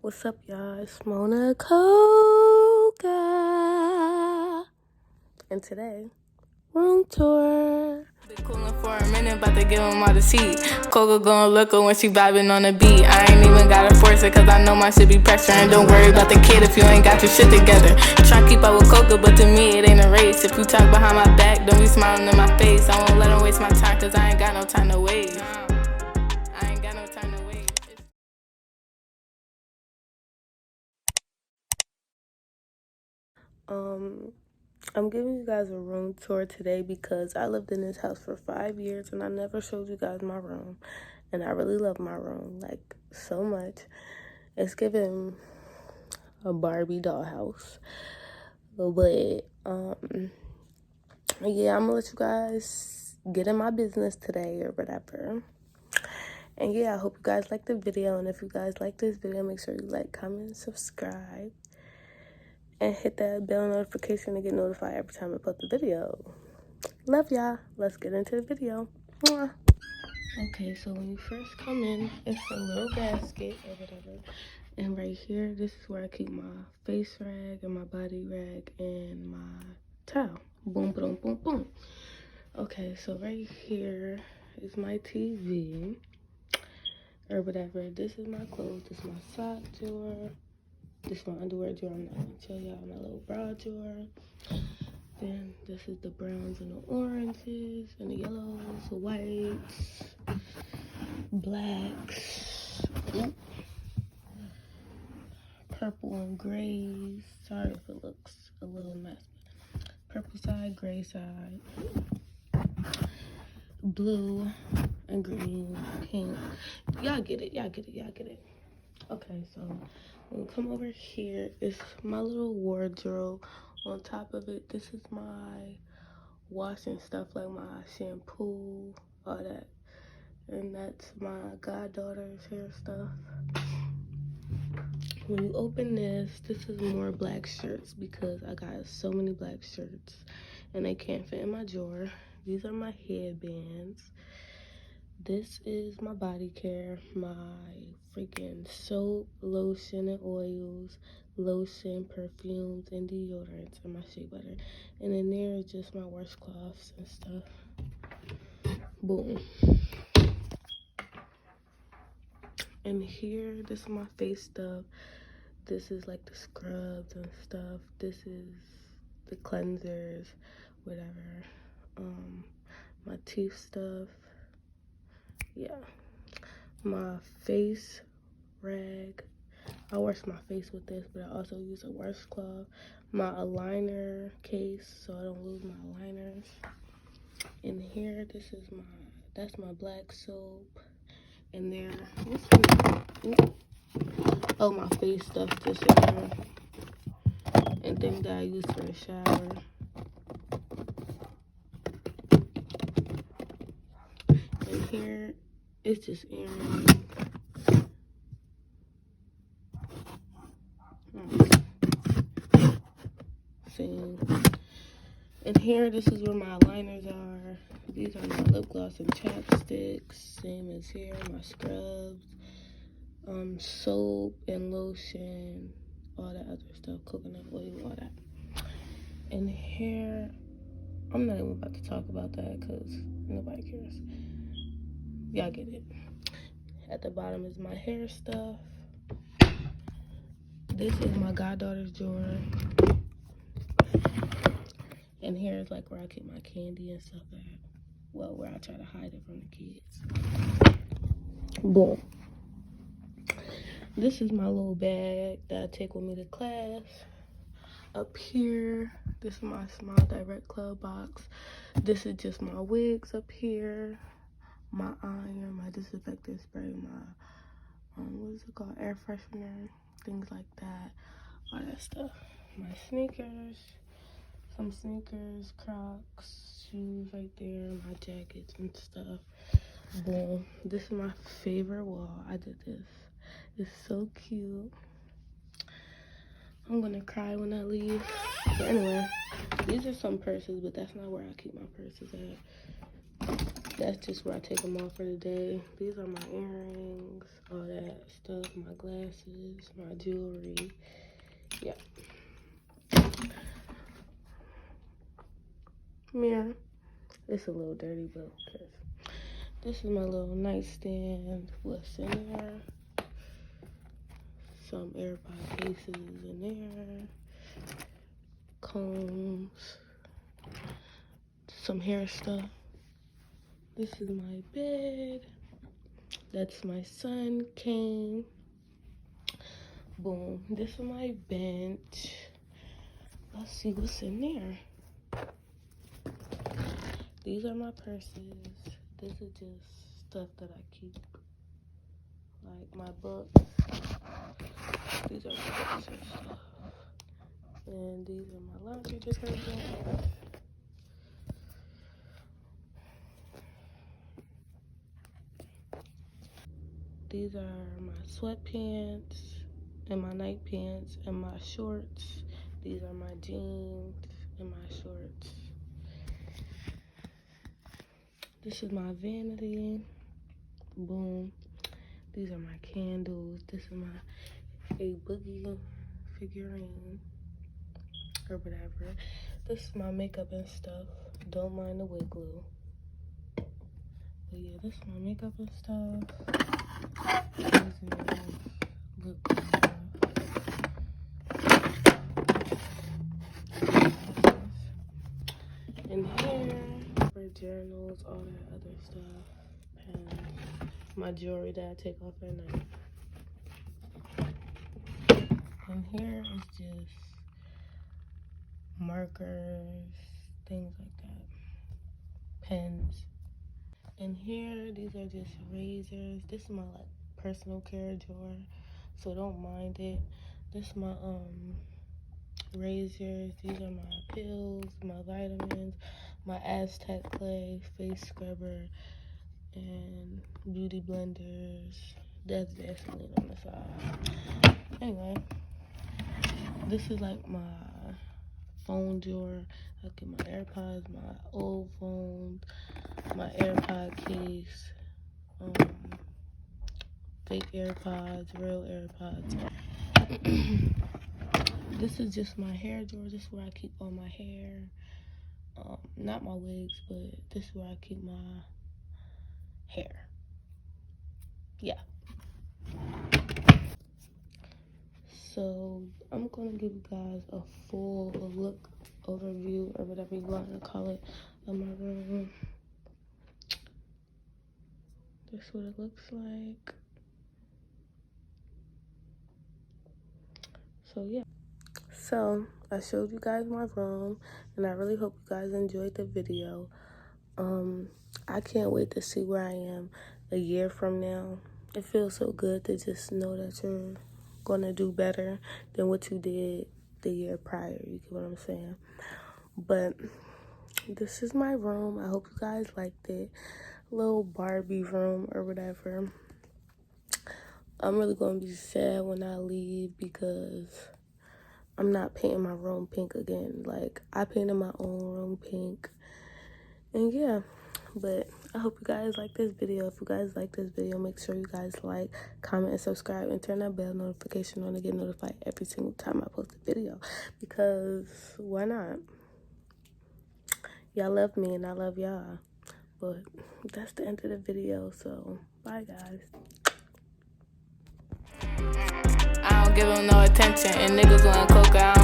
What's up, y'all? It's Mona Coca. And today, room tour. Been cooling for a minute, about to give him all the seat. Coca gon' look her when she vibing on the beat. I ain't even gotta force it, cause I know my shit be pressure. And don't worry about the kid if you ain't got your shit together. Try keep up with Coca, but to me it ain't a race. If you talk behind my back, don't be smiling in my face. I won't let him waste my time, cause I ain't got no time to waste. I ain't got no time to waste. I'm giving you guys a room tour today because I lived in this house for 5 years and I never showed you guys my room. And I really love my room, like, so much. It's giving a Barbie dollhouse. But, yeah, I'm gonna let you guys get in my business today or whatever. And yeah, I hope you guys like the video. And if you guys like this video, make sure you like, comment, subscribe. And hit that bell notification to get notified every time I put the video. Love y'all. Let's get into the video. Mwah. Okay, so when you first come in, it's a little basket or whatever. And right here, this is where I keep my face rag and my body rag and my towel. Boom, boom, boom, boom. Okay, so right here is my TV or whatever. This is my clothes. This is my sock drawer. This is my underwear drawer. I'm not gonna show y'all my little bra drawer. Then this is the browns and the oranges and the yellows, the whites, blacks, purple and grays. Sorry if it looks a little messy. Purple side, gray side, blue and green, pink. Y'all get it, y'all get it, y'all get it. Okay, so when we come over here, it's my little wardrobe. On top of it, this is my washing stuff, like my shampoo, all that. And that's my goddaughter's hair stuff. When you open this is more black shirts because I got so many black shirts and they can't fit in my drawer. These are my headbands. This is my body care, my freaking soap, lotion, and oils, lotion, perfumes, and deodorants, and my shea butter. And in there is just my washcloths and stuff. Boom. And here, this is my face stuff. This is like the scrubs and stuff. This is the cleansers, whatever. My teeth stuff. Yeah. My face rag. I wash my face with this, but I also use a washcloth. My aligner case, so I don't lose my aligners. In here, that's my black soap. And there, oh, my face stuff just in there. And things that I use for the shower. And here, it's just earrings. And here, this is where my aligners are. These are my lip gloss and chapsticks. Same as here, my scrubs, soap and lotion, all that other stuff, coconut oil, all that. And here, I'm not even about to talk about that because nobody cares. Y'all get it. At the bottom is my hair stuff. This is my goddaughter's drawer. And here is like where I keep my candy and stuff at. Well, where I try to hide it from the kids. Boom. This is my little bag that I take with me to class. Up here, this is my Smile Direct Club box. This is just my wigs up here. My iron, my disinfectant spray, my, what is it called? Air freshener, things like that. All that stuff. My sneakers. Some sneakers, Crocs, shoes right there, my jackets and stuff. Boom. This is my favorite wall. I did this. It's so cute. I'm gonna cry when I leave. But anyway, these are some purses, but that's not where I keep my purses at. that's just where I take them off for the day. These are my earrings, all that stuff, my glasses, my jewelry. Yeah. Mirror. It's a little dirty, but okay. This is my little nightstand. What's in there? Some AirPod cases in there. Combs. Some hair stuff. This is my bed. That's my son, Kane. Boom. This is my bench. Let's see what's in there. These are my purses. This is just stuff that I keep. Like my books. These are my books and stuff. And these are my laundry detergent. These are my sweatpants and my night pants and my shorts. These are my jeans and my shorts. This is my vanity. Boom. These are my candles. This is my A Boogie figurine or whatever. This is my makeup and stuff. Don't mind the wig glue. But yeah, this is my makeup and stuff. These are lip gloss. And here for journals, all that other stuff. And my jewelry that I take off at night. And here is just markers, things like that. Pens. And here, these are just razors. This is my like personal care drawer, so don't mind it. This is my razors. These are my pills, my vitamins, my Aztec clay, face scrubber, and beauty blenders. That's Vaseline on the side. Anyway, this is like my phone drawer. I get my AirPods, my old phones, my AirPod case, fake AirPods, real AirPods. This is just my hair drawer. This is where I keep all my hair. Not my wigs, but this is where I keep my hair. Yeah. So I'm gonna give you guys a full look overview or whatever you want to call it of my room. This is what it looks like. So yeah. So I showed you guys my room, and I really hope you guys enjoyed the video. I can't wait to see where I am a year from now. It feels so good to just know that you're gonna do better than what you did the year prior. You get what I'm saying? But this is my room. I hope you guys liked it. Little Barbie room or whatever. I'm really gonna be sad when I leave because I'm not painting my room pink again. Like, I painted my own room pink. And yeah, but I hope you guys like this video. If you guys like this video, make sure you guys like, comment, and subscribe, and turn that bell notification on to get notified every single time I post a video. Because why not? Y'all love me and I love y'all. But that's the end of the video. So bye, guys. I don't give them no attention, and niggas want coke, I don't